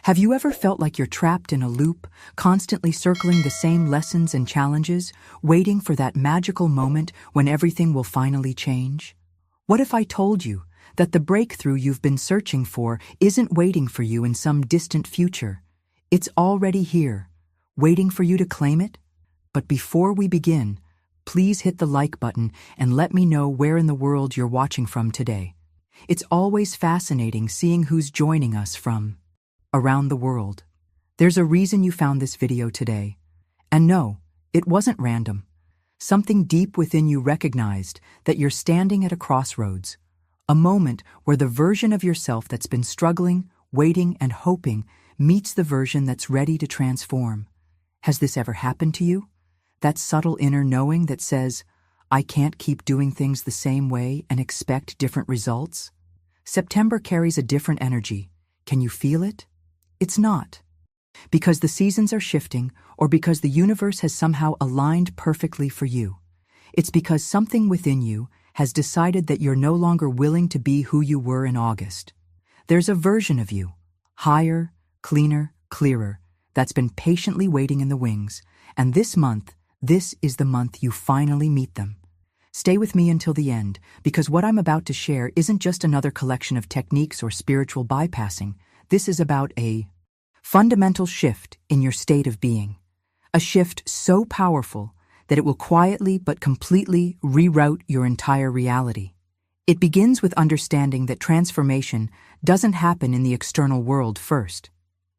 Have you ever felt like you're trapped in a loop, constantly circling the same lessons and challenges, waiting for that magical moment when everything will finally change? What if I told you that the breakthrough you've been searching for isn't waiting for you in some distant future? It's already here, waiting for you to claim it? But before we begin, please hit the like button and let me know where in the world you're watching from today. It's always fascinating seeing who's joining us from around the world. There's a reason you found this video today. And no, it wasn't random. Something deep within you recognized that you're standing at a crossroads, a moment where the version of yourself that's been struggling, waiting, and hoping meets the version that's ready to transform. Has this ever happened to you? That subtle inner knowing that says, I can't keep doing things the same way and expect different results? September carries a different energy. Can you feel it? It's not because the seasons are shifting or because the universe has somehow aligned perfectly for you. It's because something within you has decided that you're no longer willing to be who you were in August. There's a version of you, higher, cleaner, clearer, that's been patiently waiting in the wings, and this month, this is the month you finally meet them. Stay with me until the end, because what I'm about to share isn't just another collection of techniques or spiritual bypassing. This is about a fundamental shift in your state of being. A shift so powerful that it will quietly but completely reroute your entire reality. It begins with understanding that transformation doesn't happen in the external world first.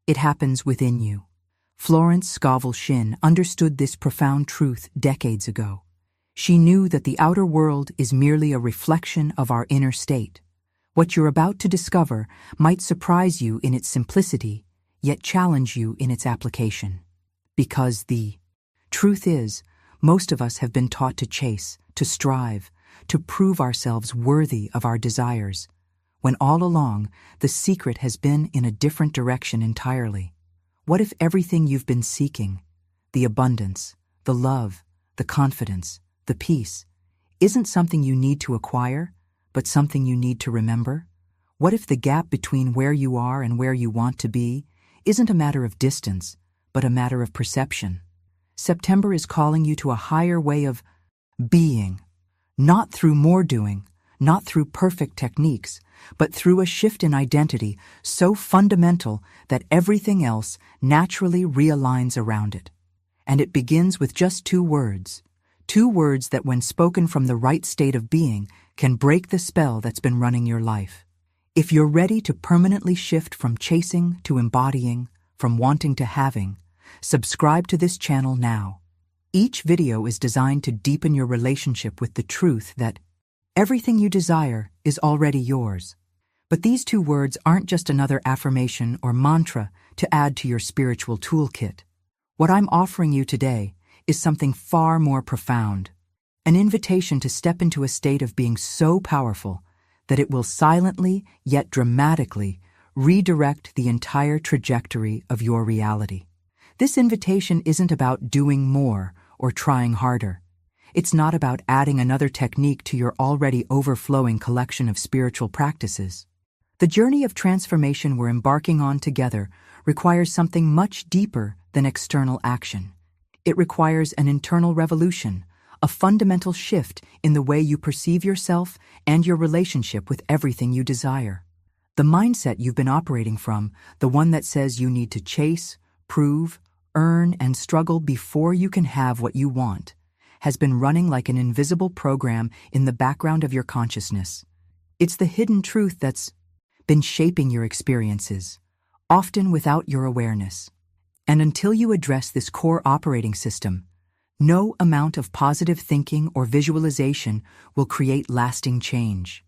It happens within you. Florence Scovel Shinn understood this profound truth decades ago. She knew that the outer world is merely a reflection of our inner state. What you're about to discover might surprise you in its simplicity, yet challenge you in its application. Because the truth is, most of us have been taught to chase, to strive, to prove ourselves worthy of our desires, when all along the secret has been in a different direction entirely. What if everything you've been seeking, the abundance, the love, the confidence, the peace, isn't something you need to acquire, but something you need to remember? What if the gap between where you are and where you want to be isn't a matter of distance, but a matter of perception? September is calling you to a higher way of being, not through more doing, not through perfect techniques, but through a shift in identity so fundamental that everything else naturally realigns around it. And it begins with just two words that when spoken from the right state of being can break the spell that's been running your life. If you're ready to permanently shift from chasing to embodying, from wanting to having, subscribe to this channel now. Each video is designed to deepen your relationship with the truth that everything you desire is already yours. But these two words aren't just another affirmation or mantra to add to your spiritual toolkit. What I'm offering you today is something far more profound, an invitation to step into a state of being so powerful that it will silently yet dramatically redirect the entire trajectory of your reality. This invitation isn't about doing more or trying harder. It's not about adding another technique to your already overflowing collection of spiritual practices. The journey of transformation we're embarking on together requires something much deeper than external action. It requires an internal revolution, a fundamental shift in the way you perceive yourself and your relationship with everything you desire. The mindset you've been operating from, the one that says you need to chase, prove, earn, and struggle before you can have what you want, has been running like an invisible program in the background of your consciousness. It's the hidden truth that's been shaping your experiences, often without your awareness. And until you address this core operating system, no amount of positive thinking or visualization will create lasting change.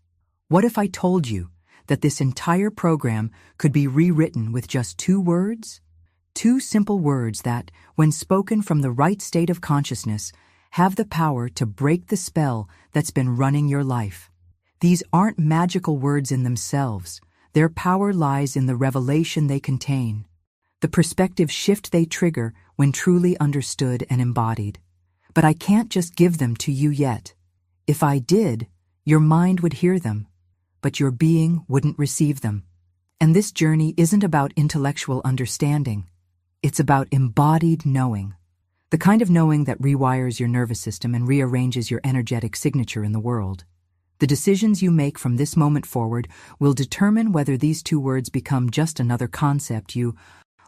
What if I told you that this entire program could be rewritten with just two words? Two simple words that, when spoken from the right state of consciousness, have the power to break the spell that's been running your life. These aren't magical words in themselves. Their power lies in the revelation they contain, the perspective shift they trigger when truly understood and embodied. But I can't just give them to you yet. If I did, your mind would hear them, but your being wouldn't receive them. And this journey isn't about intellectual understanding. It's about embodied knowing. The kind of knowing that rewires your nervous system and rearranges your energetic signature in the world. The decisions you make from this moment forward will determine whether these two words become just another concept you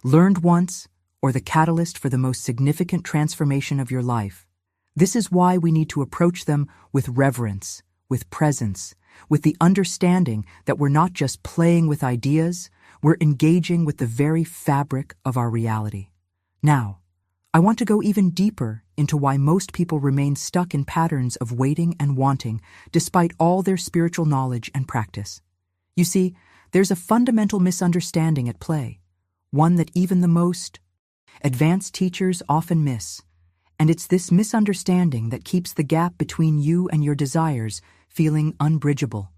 learned once or the catalyst for the most significant transformation of your life. This is why we need to approach them with reverence, with presence, with the understanding that we're not just playing with ideas, we're engaging with the very fabric of our reality. Now, I want to go even deeper into why most people remain stuck in patterns of waiting and wanting despite all their spiritual knowledge and practice. You see, there's a fundamental misunderstanding at play, one that even the most advanced teachers often miss, and it's this misunderstanding that keeps the gap between you and your desires feeling unbridgeable.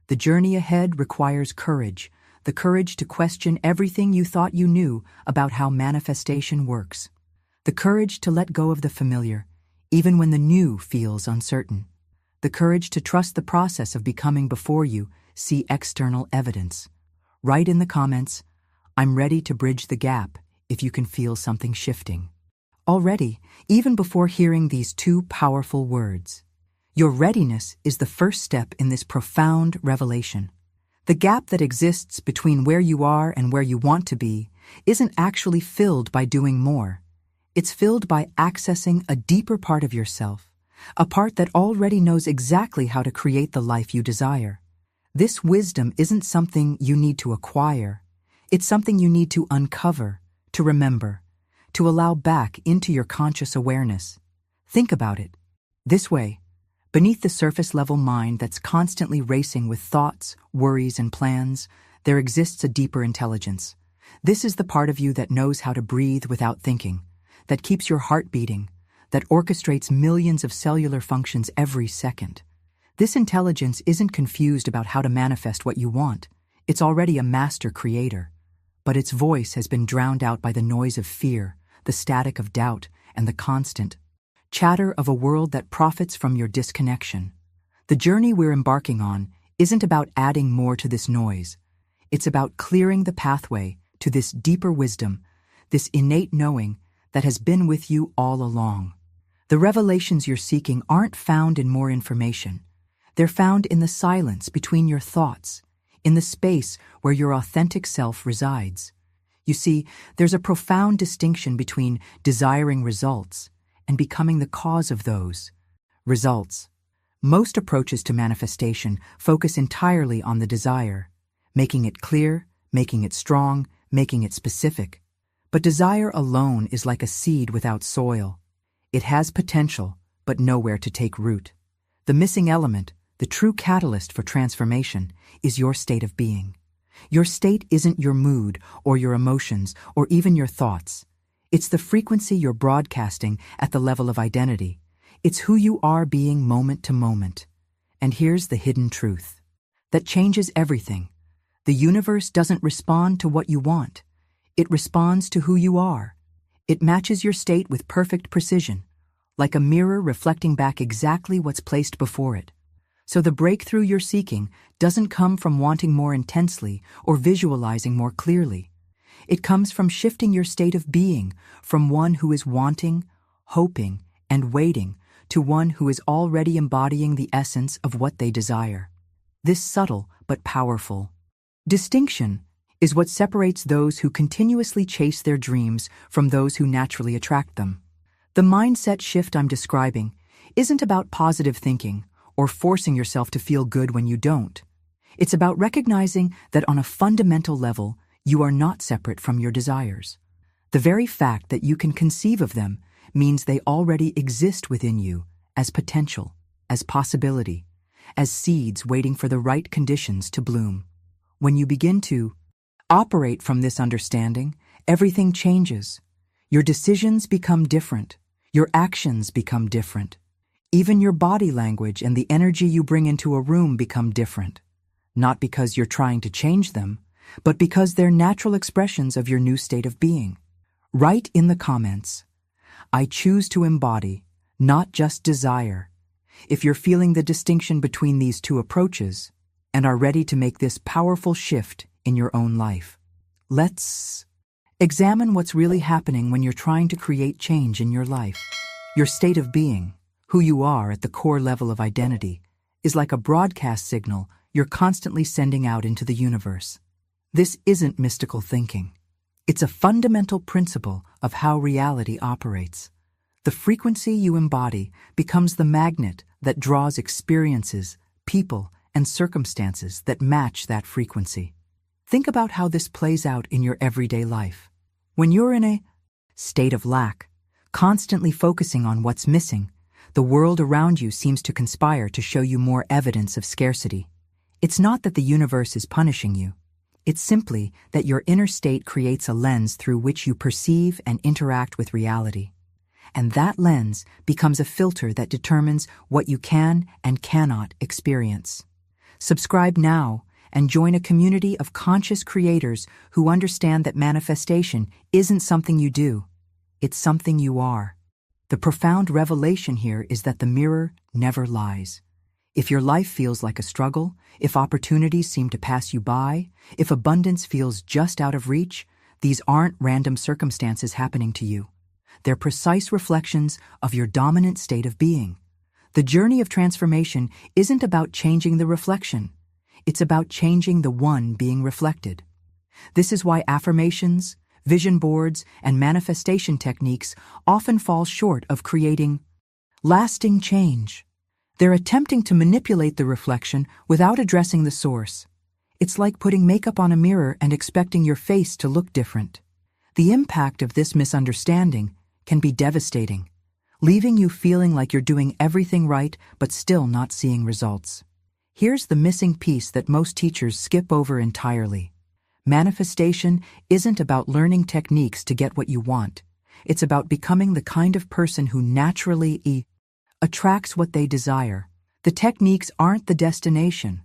The journey ahead requires courage, the courage to question everything you thought you knew about how manifestation works. The courage to let go of the familiar, even when the new feels uncertain. The courage to trust the process of becoming before you see external evidence. Write in the comments, "I'm ready to bridge the gap," if you can feel something shifting. Already, even before hearing these two powerful words, your readiness is the first step in this profound revelation. The gap that exists between where you are and where you want to be isn't actually filled by doing more. It's filled by accessing a deeper part of yourself, a part that already knows exactly how to create the life you desire. This wisdom isn't something you need to acquire. It's something you need to uncover, to remember, to allow back into your conscious awareness. Think about it. This way, beneath the surface-level mind that's constantly racing with thoughts, worries, and plans, there exists a deeper intelligence. This is the part of you that knows how to breathe without thinking, that keeps your heart beating, that orchestrates millions of cellular functions every second. This intelligence isn't confused about how to manifest what you want. It's already a master creator. But its voice has been drowned out by the noise of fear, the static of doubt, and the constant chatter of a world that profits from your disconnection. The journey we're embarking on isn't about adding more to this noise. It's about clearing the pathway to this deeper wisdom, this innate knowing that has been with you all along. The revelations you're seeking aren't found in more information. They're found in the silence between your thoughts, in the space where your authentic self resides. You see, there's a profound distinction between desiring results and becoming the cause of those results. Most approaches to manifestation focus entirely on the desire, making it clear, making it strong, making it specific. But desire alone is like a seed without soil. It has potential, but nowhere to take root. The missing element, the true catalyst for transformation, is your state of being. Your state isn't your mood or your emotions or even your thoughts. It's the frequency you're broadcasting at the level of identity. It's who you are being moment to moment. And here's the hidden truth that changes everything. The universe doesn't respond to what you want. It responds to who you are. It matches your state with perfect precision, like a mirror reflecting back exactly what's placed before it. So the breakthrough you're seeking doesn't come from wanting more intensely or visualizing more clearly. It comes from shifting your state of being from one who is wanting, hoping, and waiting to one who is already embodying the essence of what they desire. This subtle but powerful distinction is what separates those who continuously chase their dreams from those who naturally attract them. The mindset shift I'm describing isn't about positive thinking or forcing yourself to feel good when you don't. It's about recognizing that on a fundamental level, you are not separate from your desires. The very fact that you can conceive of them means they already exist within you as potential, as possibility, as seeds waiting for the right conditions to bloom. When you begin to operate from this understanding, everything changes. Your decisions become different. Your actions become different. Even your body language and the energy you bring into a room become different. Not because you're trying to change them, but because they're natural expressions of your new state of being. Write in the comments, "I choose to embody, not just desire," if you're feeling the distinction between these two approaches and are ready to make this powerful shift in your own life. Let's examine what's really happening when you're trying to create change in your life. Your state of being, who you are at the core level of identity, is like a broadcast signal you're constantly sending out into the universe. This isn't mystical thinking. It's a fundamental principle of how reality operates. The frequency you embody becomes the magnet that draws experiences, people, and circumstances that match that frequency. Think about how this plays out in your everyday life. When you're in a state of lack, constantly focusing on what's missing, the world around you seems to conspire to show you more evidence of scarcity. It's not that the universe is punishing you. It's simply that your inner state creates a lens through which you perceive and interact with reality. And that lens becomes a filter that determines what you can and cannot experience. Subscribe now and join a community of conscious creators who understand that manifestation isn't something you do, it's something you are. The profound revelation here is that the mirror never lies. If your life feels like a struggle, if opportunities seem to pass you by, if abundance feels just out of reach, these aren't random circumstances happening to you. They're precise reflections of your dominant state of being. The journey of transformation isn't about changing the reflection. It's about changing the one being reflected. This is why affirmations, vision boards, and manifestation techniques often fall short of creating lasting change. They're attempting to manipulate the reflection without addressing the source. It's like putting makeup on a mirror and expecting your face to look different. The impact of this misunderstanding can be devastating, leaving you feeling like you're doing everything right but still not seeing results. Here's the missing piece that most teachers skip over entirely. Manifestation isn't about learning techniques to get what you want. It's about becoming the kind of person who naturally attracts what they desire. The techniques aren't the destination.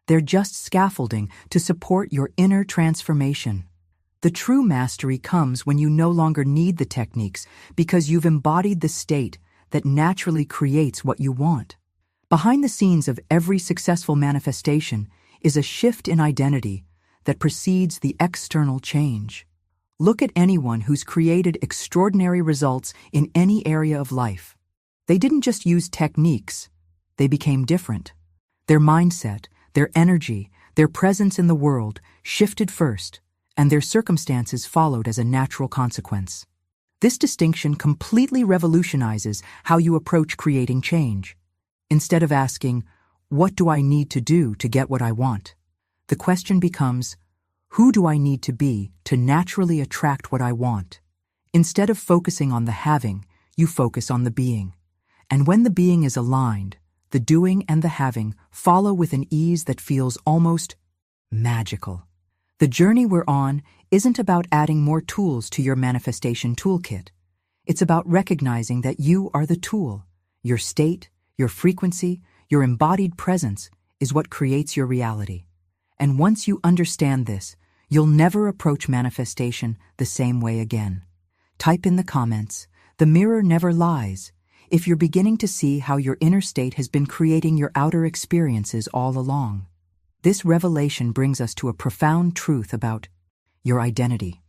They're just scaffolding to support your inner transformation. The true mastery comes when you no longer need the techniques because you've embodied the state that naturally creates what you want. Behind the scenes of every successful manifestation is a shift in identity that precedes the external change. Look at anyone who's created extraordinary results in any area of life. They didn't just use techniques, they became different. Their mindset, their energy, their presence in the world shifted first, and their circumstances followed as a natural consequence. This distinction completely revolutionizes how you approach creating change. Instead of asking, "What do I need to do to get what I want?" the question becomes, "Who do I need to be to naturally attract what I want?" Instead of focusing on the having, you focus on the being. And when the being is aligned, the doing and the having follow with an ease that feels almost magical. The journey we're on isn't about adding more tools to your manifestation toolkit. It's about recognizing that you are the tool. Your state, your frequency, your embodied presence is what creates your reality. And once you understand this, you'll never approach manifestation the same way again. Type in the comments, "The mirror never lies," if you're beginning to see how your inner state has been creating your outer experiences all along. This revelation brings us to a profound truth about your identity.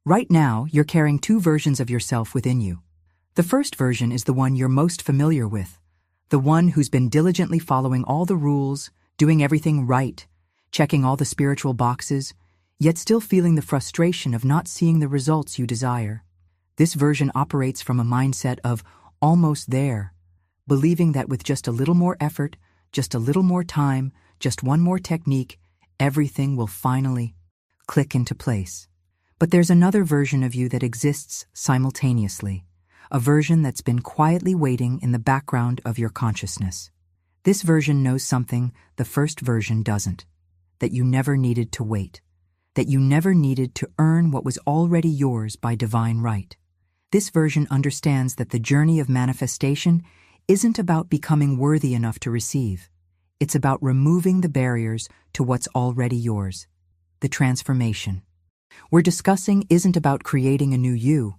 Right now, you're carrying two versions of yourself within you. The first version is the one you're most familiar with, the one who's been diligently following all the rules, doing everything right, checking all the spiritual boxes, yet still feeling the frustration of not seeing the results you desire. This version operates from a mindset of almost there, believing that with just a little more effort, just a little more time, just one more technique, everything will finally click into place. But there's another version of you that exists simultaneously, a version that's been quietly waiting in the background of your consciousness. This version knows something the first version doesn't, that you never needed to wait, that you never needed to earn what was already yours by divine right. This version understands that the journey of manifestation isn't about becoming worthy enough to receive. It's about removing the barriers to what's already yours, the transformation. We're discussing isn't about creating a new you.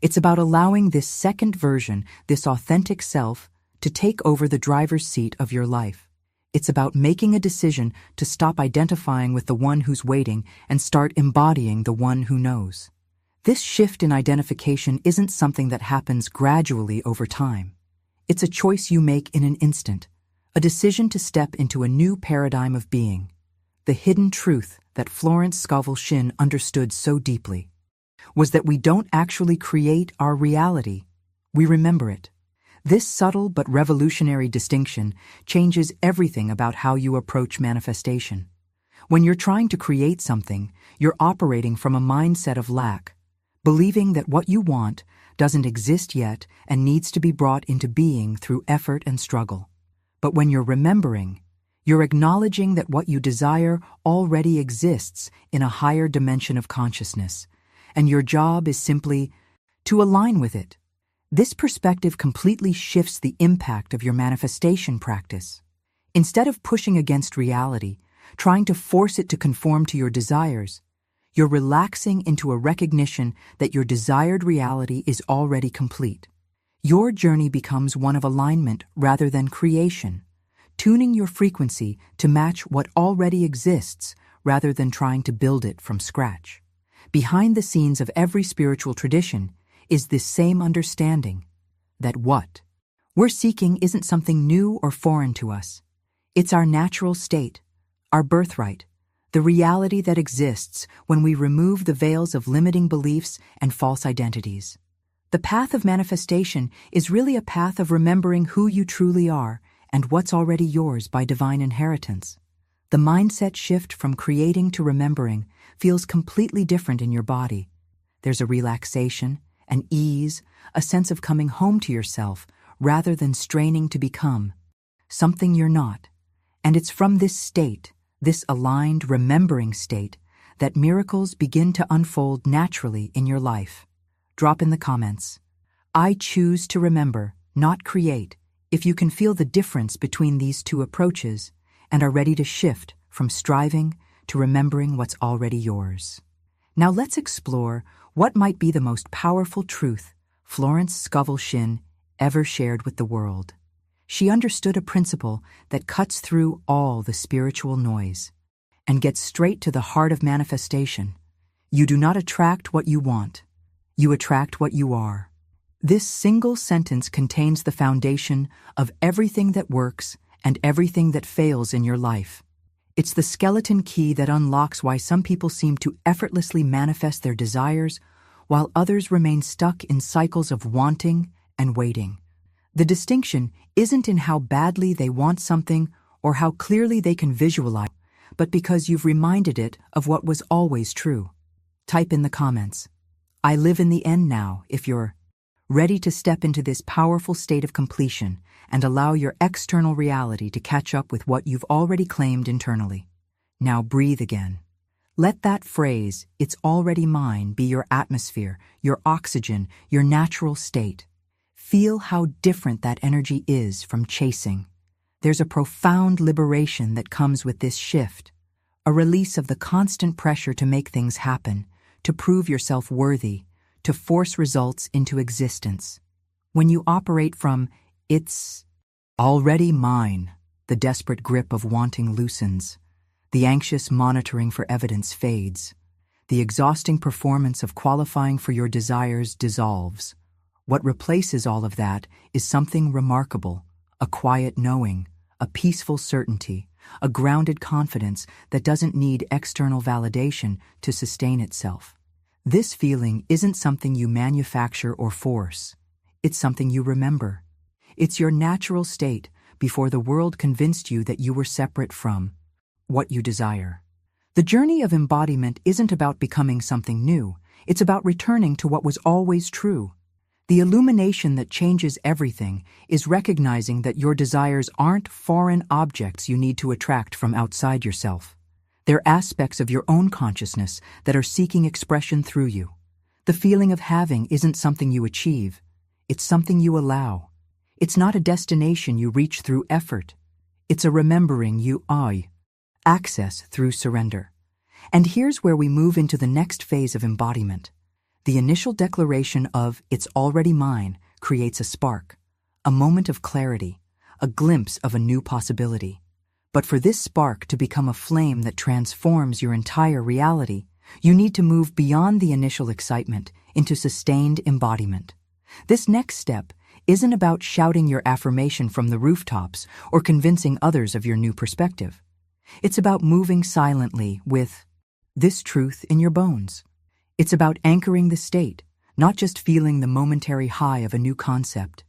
It's about allowing this second version, this authentic self, to take over the driver's seat of your life. It's about making a decision to stop identifying with the one who's waiting and start embodying the one who knows. This shift in identification isn't something that happens gradually over time. It's a choice you make in an instant, a decision to step into a new paradigm of being. The hidden truth that Florence Scovel Shinn understood so deeply was that we don't actually create our reality, we remember it. This subtle but revolutionary distinction changes everything about how you approach manifestation. When you're trying to create something, you're operating from a mindset of lack, believing that what you want doesn't exist yet and needs to be brought into being through effort and struggle. But when you're remembering, you're acknowledging that what you desire already exists in a higher dimension of consciousness, and your job is simply to align with it. This perspective completely shifts the impact of your manifestation practice. Instead of pushing against reality, trying to force it to conform to your desires, you're relaxing into a recognition that your desired reality is already complete. Your journey becomes one of alignment rather than creation, tuning your frequency to match what already exists rather than trying to build it from scratch. Behind the scenes of every spiritual tradition is this same understanding that what we're seeking isn't something new or foreign to us. It's our natural state, our birthright, the reality that exists when we remove the veils of limiting beliefs and false identities. The path of manifestation is really a path of remembering who you truly are and what's already yours by divine inheritance. The mindset shift from creating to remembering feels completely different in your body. There's a relaxation, an ease, a sense of coming home to yourself rather than straining to become something you're not. And it's from this state, this aligned, remembering state, that miracles begin to unfold naturally in your life. Drop in the comments, "I choose to remember, not create," if you can feel the difference between these two approaches and are ready to shift from striving to remembering what's already yours. Now let's explore what might be the most powerful truth Florence Scovel Shinn ever shared with the world. She understood a principle that cuts through all the spiritual noise and gets straight to the heart of manifestation. You do not attract what you want. You attract what you are. This single sentence contains the foundation of everything that works and everything that fails in your life. It's the skeleton key that unlocks why some people seem to effortlessly manifest their desires, while others remain stuck in cycles of wanting and waiting. The distinction isn't in how badly they want something or how clearly they can visualize, but because you've reminded it of what was always true. Type in the comments, "I live in the end now," if you're ready to step into this powerful state of completion and allow your external reality to catch up with what you've already claimed internally. Now breathe again. Let that phrase, "it's already mine," be your atmosphere, your oxygen, your natural state. Feel how different that energy is from chasing. There's a profound liberation that comes with this shift, a release of the constant pressure to make things happen, to prove yourself worthy, to force results into existence. When you operate from "it's already mine," the desperate grip of wanting loosens. The anxious monitoring for evidence fades. The exhausting performance of qualifying for your desires dissolves. What replaces all of that is something remarkable, a quiet knowing, a peaceful certainty, a grounded confidence that doesn't need external validation to sustain itself. This feeling isn't something you manufacture or force. It's something you remember. It's your natural state before the world convinced you that you were separate from what you desire. The journey of embodiment isn't about becoming something new. It's about returning to what was always true. The illumination that changes everything is recognizing that your desires aren't foreign objects you need to attract from outside yourself. They're aspects of your own consciousness that are seeking expression through you. The feeling of having isn't something you achieve. It's something you allow. It's not a destination you reach through effort. It's a remembering you access through surrender. And here's where we move into the next phase of embodiment. The initial declaration of "it's already mine" creates a spark, a moment of clarity, a glimpse of a new possibility. But for this spark to become a flame that transforms your entire reality, you need to move beyond the initial excitement into sustained embodiment. This next step isn't about shouting your affirmation from the rooftops or convincing others of your new perspective. It's about moving silently with this truth in your bones. It's about anchoring the state, not just feeling the momentary high of a new concept.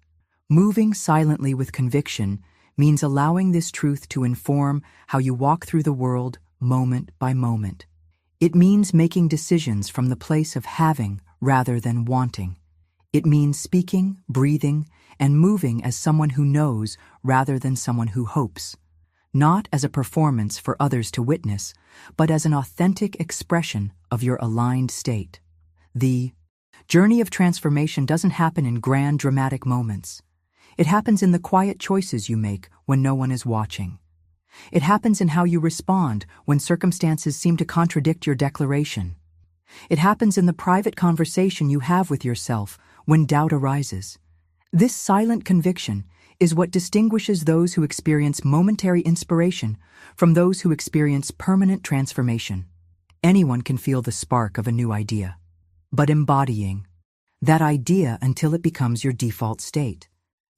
Moving silently with conviction means allowing this truth to inform how you walk through the world moment by moment. It means making decisions from the place of having rather than wanting. It means speaking, breathing, and moving as someone who knows rather than someone who hopes. Not as a performance for others to witness, but as an authentic expression of your aligned state. The journey of transformation doesn't happen in grand, dramatic moments. It happens in the quiet choices you make when no one is watching. It happens in how you respond when circumstances seem to contradict your declaration. It happens in the private conversation you have with yourself when doubt arises. This silent conviction is what distinguishes those who experience momentary inspiration from those who experience permanent transformation. Anyone can feel the spark of a new idea, but embodying that idea until it becomes your default state.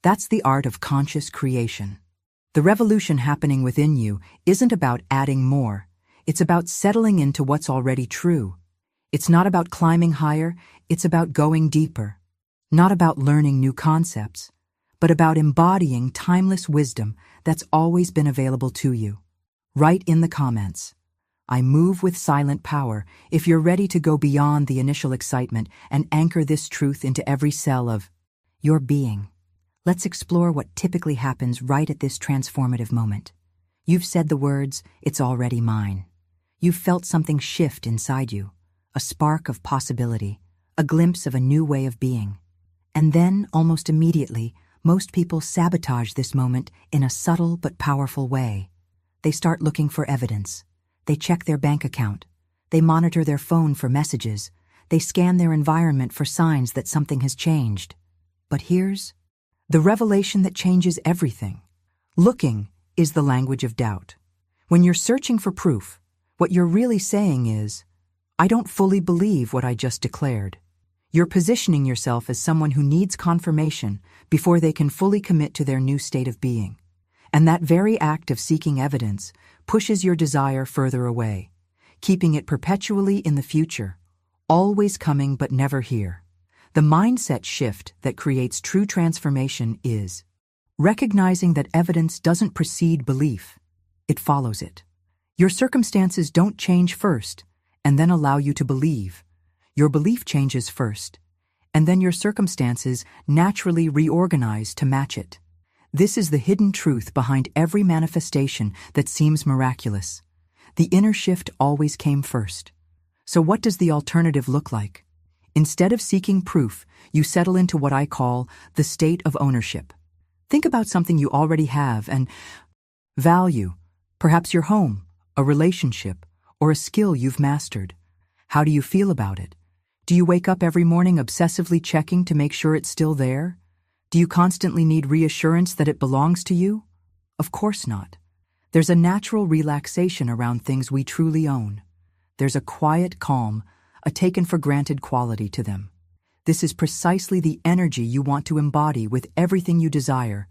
That's the art of conscious creation. The revolution happening within you isn't about adding more. It's about settling into what's already true. It's not about climbing higher, it's about going deeper. Not about learning new concepts, but about embodying timeless wisdom that's always been available to you. Write in the comments, I move with silent power, if you're ready to go beyond the initial excitement and anchor this truth into every cell of your being. Let's explore what typically happens right at this transformative moment. You've said the words, "It's already mine." You've felt something shift inside you, a spark of possibility, a glimpse of a new way of being. And then, almost immediately, most people sabotage this moment in a subtle but powerful way. They start looking for evidence. They check their bank account. They monitor their phone for messages. They scan their environment for signs that something has changed. But here's the revelation that changes everything. Looking is the language of doubt. When you're searching for proof, what you're really saying is, I don't fully believe what I just declared. You're positioning yourself as someone who needs confirmation before they can fully commit to their new state of being. And that very act of seeking evidence pushes your desire further away, keeping it perpetually in the future, always coming but never here. The mindset shift that creates true transformation is recognizing that evidence doesn't precede belief, it follows it. Your circumstances don't change first and then allow you to believe. Your belief changes first, and then your circumstances naturally reorganize to match it. This is the hidden truth behind every manifestation that seems miraculous. The inner shift always came first. So what does the alternative look like? Instead of seeking proof, you settle into what I call the state of ownership. Think about something you already have and value, perhaps your home, a relationship, or a skill you've mastered. How do you feel about it? Do you wake up every morning obsessively checking to make sure it's still there? Do you constantly need reassurance that it belongs to you? Of course not. There's a natural relaxation around things we truly own. There's a quiet calm, a taken-for-granted quality to them. This is precisely the energy you want to embody with everything you desire.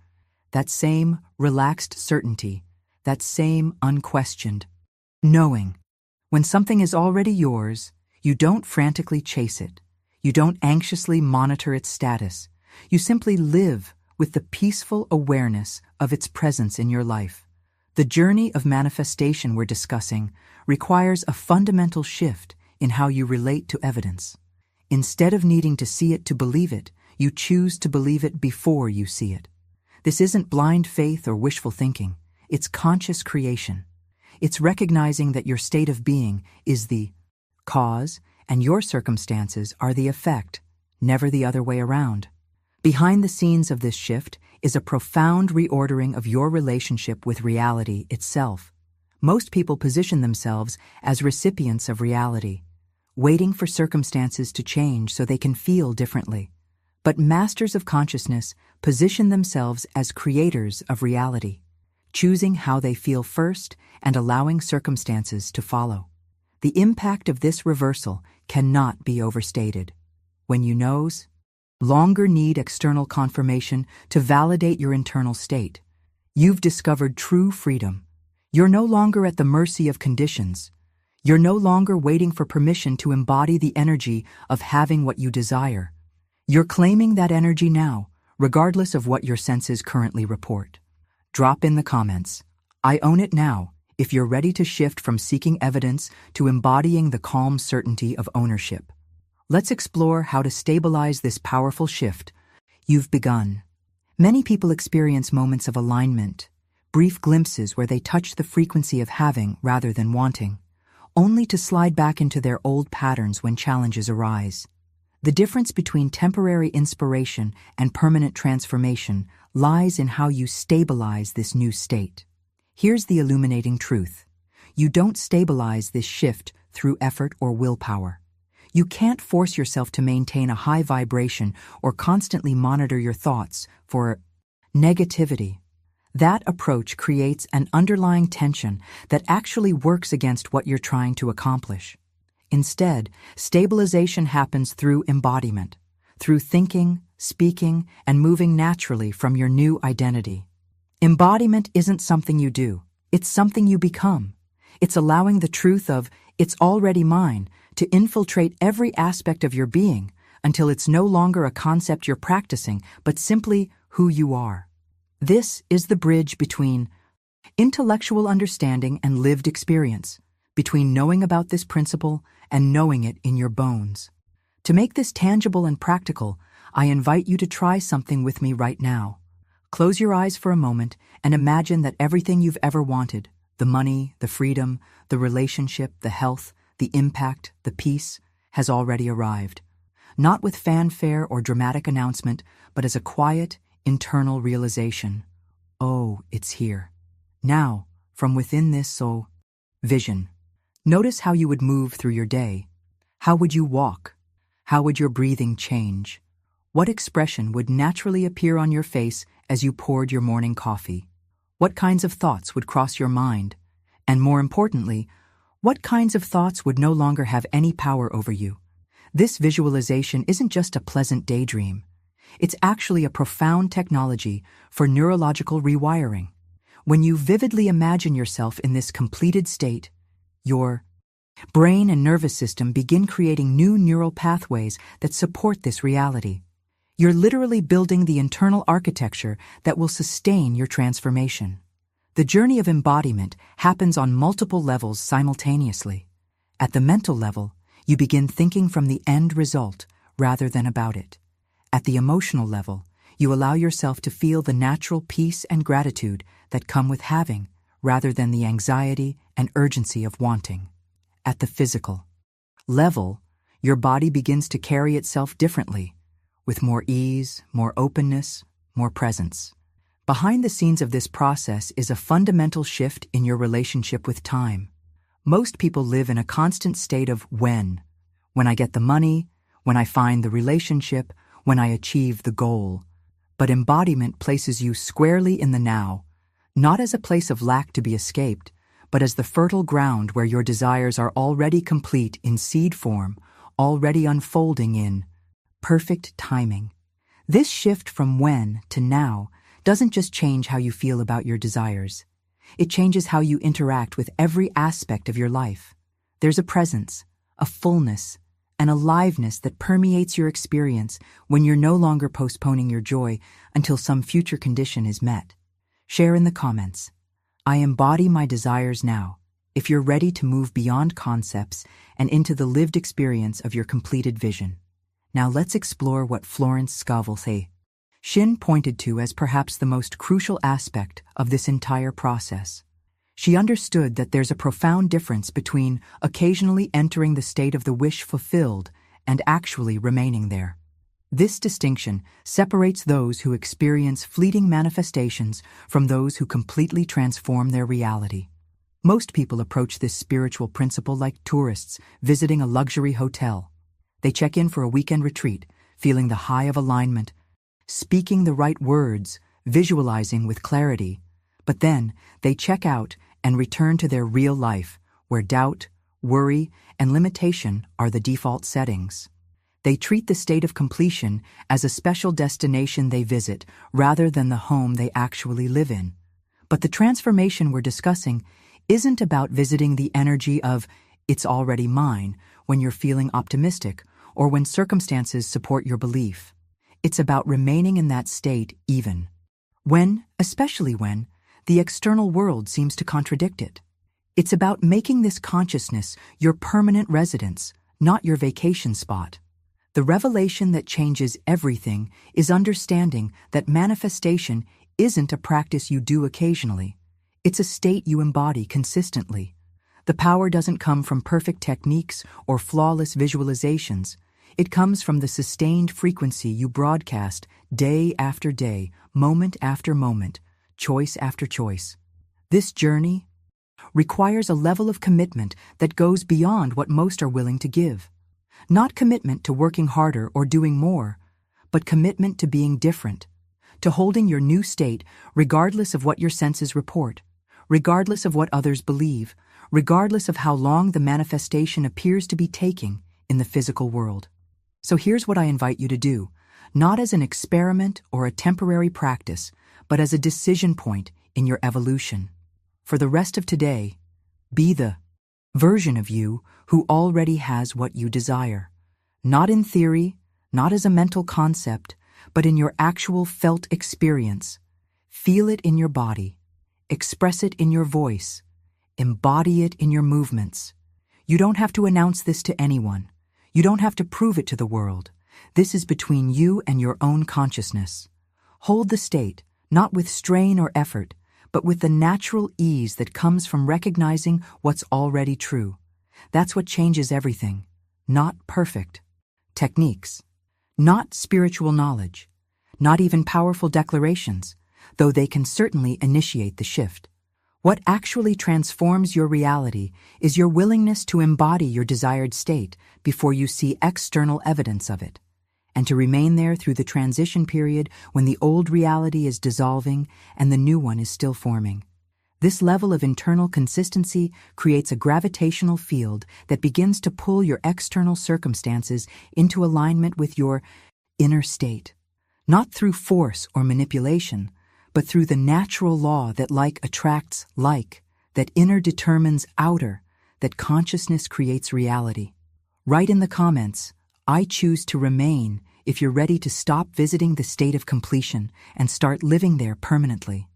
That same relaxed certainty, that same unquestioned knowing. When something is already yours, you don't frantically chase it. You don't anxiously monitor its status. You simply live with the peaceful awareness of its presence in your life. The journey of manifestation we're discussing requires a fundamental shift in how you relate to evidence. Instead of needing to see it to believe it, you choose to believe it before you see it. This isn't blind faith or wishful thinking. It's conscious creation. It's recognizing that your state of being is the cause and your circumstances are the effect, never the other way around. Behind the scenes of this shift is a profound reordering of your relationship with reality itself. Most people position themselves as recipients of reality, waiting for circumstances to change so they can feel differently. But masters of consciousness position themselves as creators of reality, choosing how they feel first and allowing circumstances to follow. The impact of this reversal cannot be overstated. When you knows, longer need external confirmation to validate your internal state. You've discovered true freedom. You're no longer at the mercy of conditions. You're no longer waiting for permission to embody the energy of having what you desire. You're claiming that energy now, regardless of what your senses currently report. Drop in the comments, "I own it now," if you're ready to shift from seeking evidence to embodying the calm certainty of ownership. Let's explore how to stabilize this powerful shift. You've begun. Many people experience moments of alignment, brief glimpses where they touch the frequency of having rather than wanting, only to slide back into their old patterns when challenges arise. The difference between temporary inspiration and permanent transformation lies in how you stabilize this new state. Here's the illuminating truth. You don't stabilize this shift through effort or willpower. You can't force yourself to maintain a high vibration or constantly monitor your thoughts for negativity. That approach creates an underlying tension that actually works against what you're trying to accomplish. Instead, stabilization happens through embodiment, through thinking, speaking, and moving naturally from your new identity. Embodiment isn't something you do, it's something you become. It's allowing the truth of "it's already mine" to infiltrate every aspect of your being until it's no longer a concept you're practicing, but simply who you are. This is the bridge between intellectual understanding and lived experience, between knowing about this principle and knowing it in your bones. To make this tangible and practical, I invite you to try something with me right now. Close your eyes for a moment and imagine that everything you've ever wanted, the money, the freedom, the relationship, the health, the impact, the peace, has already arrived. Not with fanfare or dramatic announcement, but as a quiet, internal realization. Oh, it's here. Now, from within this soul vision, notice how you would move through your day. How would you walk? How would your breathing change? What expression would naturally appear on your face as you poured your morning coffee? What kinds of thoughts would cross your mind? And more importantly, what kinds of thoughts would no longer have any power over you? This visualization isn't just a pleasant daydream. It's actually a profound technology for neurological rewiring. When you vividly imagine yourself in this completed state, your brain and nervous system begin creating new neural pathways that support this reality. You're literally building the internal architecture that will sustain your transformation. The journey of embodiment happens on multiple levels simultaneously. At the mental level, you begin thinking from the end result rather than about it. At the emotional level, you allow yourself to feel the natural peace and gratitude that come with having, rather than the anxiety and urgency of wanting. At the physical level, your body begins to carry itself differently, with more ease, more openness, more presence. Behind the scenes of this process is a fundamental shift in your relationship with time. Most people live in a constant state of when I get the money, when I find the relationship, when I achieve the goal. But embodiment places you squarely in the now, not as a place of lack to be escaped, but as the fertile ground where your desires are already complete in seed form, already unfolding in perfect timing. This shift from when to now doesn't just change how you feel about your desires. It changes how you interact with every aspect of your life. There's a presence, a fullness, an aliveness that permeates your experience when you're no longer postponing your joy until some future condition is met. Share in the comments. I embody my desires now, if you're ready to move beyond concepts and into the lived experience of your completed vision. Now let's explore what Florence Scovel Shinn pointed to as perhaps the most crucial aspect of this entire process. She understood that there's a profound difference between occasionally entering the state of the wish fulfilled and actually remaining there. This distinction separates those who experience fleeting manifestations from those who completely transform their reality. Most people approach this spiritual principle like tourists visiting a luxury hotel. They check in for a weekend retreat, feeling the high of alignment, speaking the right words, visualizing with clarity, But then, they check out and return to their real life, where doubt, worry, and limitation are the default settings. They treat the state of completion as a special destination they visit rather than the home they actually live in. But the transformation we're discussing isn't about visiting the energy of "it's already mine" when you're feeling optimistic or when circumstances support your belief. It's about remaining in that state especially when, the external world seems to contradict it. It's about making this consciousness your permanent residence, not your vacation spot. The revelation that changes everything is understanding that manifestation isn't a practice you do occasionally. It's a state you embody consistently. The power doesn't come from perfect techniques or flawless visualizations. It comes from the sustained frequency you broadcast day after day, moment after moment, choice after choice. This journey requires a level of commitment that goes beyond what most are willing to give. Not commitment to working harder or doing more, but commitment to being different, to holding your new state regardless of what your senses report, regardless of what others believe, regardless of how long the manifestation appears to be taking in the physical world. So here's what I invite you to do, not as an experiment or a temporary practice, but as a decision point in your evolution. For the rest of today, be the version of you who already has what you desire. Not in theory, not as a mental concept, but in your actual felt experience. Feel it in your body. Express it in your voice. Embody it in your movements. You don't have to announce this to anyone. You don't have to prove it to the world. This is between you and your own consciousness. Hold the state, not with strain or effort, but with the natural ease that comes from recognizing what's already true. That's what changes everything. Not perfect techniques, not spiritual knowledge, not even powerful declarations, though they can certainly initiate the shift. What actually transforms your reality is your willingness to embody your desired state before you see external evidence of it, and to remain there through the transition period when the old reality is dissolving and the new one is still forming. This level of internal consistency creates a gravitational field that begins to pull your external circumstances into alignment with your inner state, not through force or manipulation, but through the natural law that like attracts like, that inner determines outer, that consciousness creates reality. Write in the comments, "I choose to remain," if you're ready to stop visiting the state of completion and start living there permanently.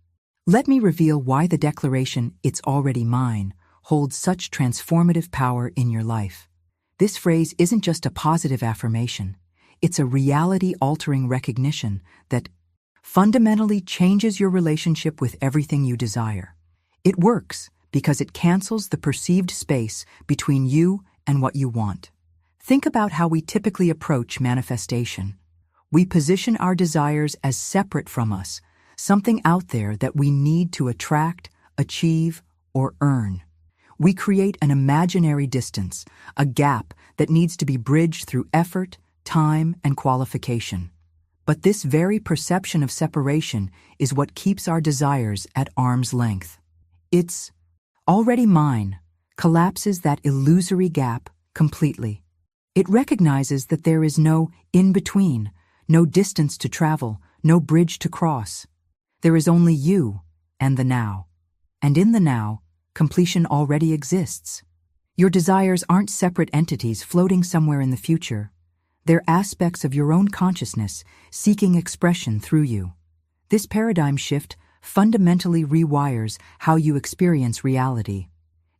Let me reveal why the declaration, "It's already mine," holds such transformative power in your life. This phrase isn't just a positive affirmation. It's a reality-altering recognition that fundamentally changes your relationship with everything you desire. It works because it cancels the perceived space between you and what you want. Think about how we typically approach manifestation. We position our desires as separate from us, something out there that we need to attract, achieve, or earn. We create an imaginary distance, a gap that needs to be bridged through effort, time, and qualification. But this very perception of separation is what keeps our desires at arm's length. "It's already mine" collapses that illusory gap completely. It recognizes that there is no in-between, no distance to travel, no bridge to cross. There is only you and the now. And in the now, completion already exists. Your desires aren't separate entities floating somewhere in the future. They're aspects of your own consciousness seeking expression through you. This paradigm shift fundamentally rewires how you experience reality.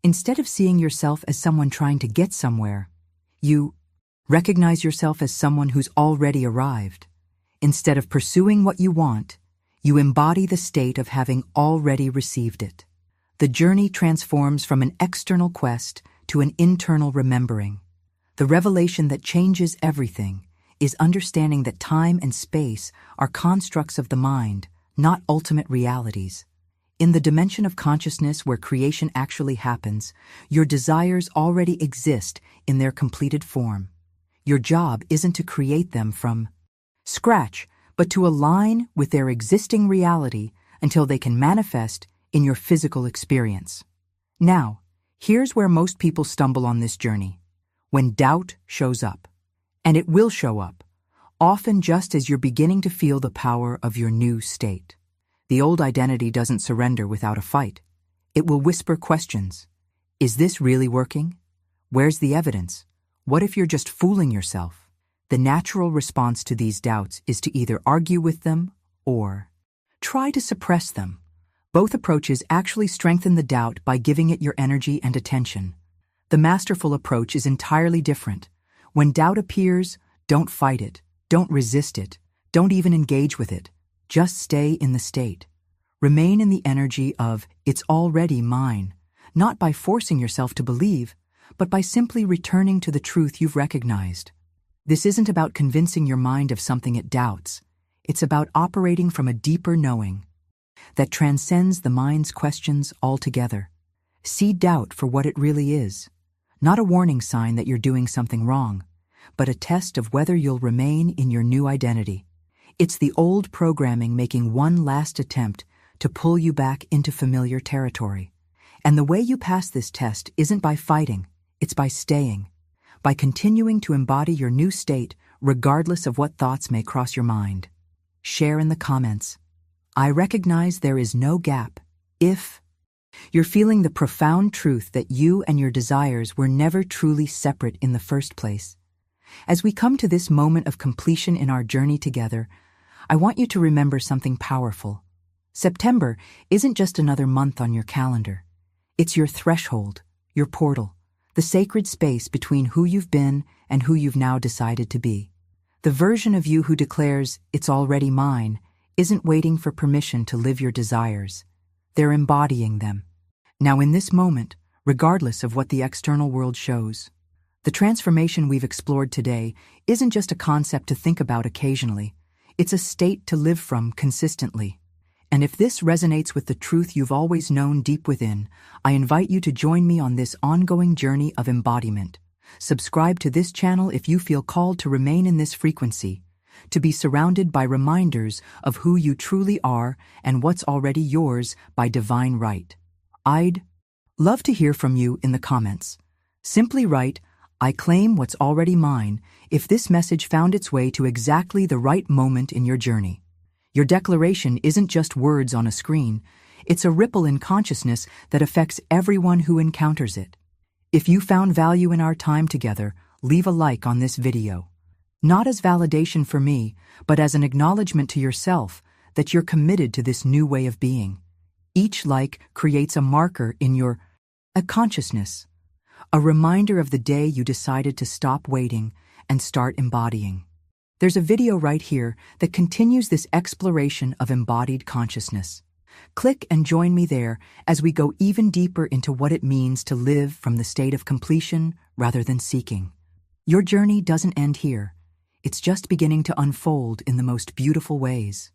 Instead of seeing yourself as someone trying to get somewhere, you recognize yourself as someone who's already arrived. Instead of pursuing what you want, you embody the state of having already received it. The journey transforms from an external quest to an internal remembering. The revelation that changes everything is understanding that time and space are constructs of the mind, not ultimate realities. In the dimension of consciousness where creation actually happens, your desires already exist in their completed form. Your job isn't to create them from scratch, but to align with their existing reality until they can manifest in your physical experience. Now, here's where most people stumble on this journey. When doubt shows up. And it will show up, often just as you're beginning to feel the power of your new state. The old identity doesn't surrender without a fight. It will whisper questions. Is this really working? Where's the evidence? What if you're just fooling yourself? The natural response to these doubts is to either argue with them or try to suppress them. Both approaches actually strengthen the doubt by giving it your energy and attention. The masterful approach is entirely different. When doubt appears, don't fight it, don't resist it, don't even engage with it. Just stay in the state. Remain in the energy of, it's already mine, not by forcing yourself to believe, but by simply returning to the truth you've recognized. This isn't about convincing your mind of something it doubts. It's about operating from a deeper knowing that transcends the mind's questions altogether. See doubt for what it really is. Not a warning sign that you're doing something wrong, but a test of whether you'll remain in your new identity. It's the old programming making one last attempt to pull you back into familiar territory. And the way you pass this test isn't by fighting, it's by staying, by continuing to embody your new state regardless of what thoughts may cross your mind. Share in the comments. I recognize there is no gap if you're feeling the profound truth that you and your desires were never truly separate in the first place. As we come to this moment of completion in our journey together, I want you to remember something powerful. September isn't just another month on your calendar. It's your threshold, your portal, the sacred space between who you've been and who you've now decided to be. The version of you who declares, it's already mine, isn't waiting for permission to live your desires. They're embodying them. Now in this moment, regardless of what the external world shows, the transformation we've explored today isn't just a concept to think about occasionally. It's a state to live from consistently. And if this resonates with the truth you've always known deep within, I invite you to join me on this ongoing journey of embodiment. Subscribe to this channel if you feel called to remain in this frequency, to be surrounded by reminders of who you truly are and what's already yours by divine right. I'd love to hear from you in the comments. Simply write, I claim what's already mine, if this message found its way to exactly the right moment in your journey. Your declaration isn't just words on a screen, it's a ripple in consciousness that affects everyone who encounters it. If you found value in our time together, leave a like on this video. Not as validation for me, but as an acknowledgement to yourself that you're committed to this new way of being. Each like creates a marker in your consciousness, a reminder of the day you decided to stop waiting and start embodying. There's a video right here that continues this exploration of embodied consciousness. Click and join me there as we go even deeper into what it means to live from the state of completion rather than seeking. Your journey doesn't end here. It's just beginning to unfold in the most beautiful ways.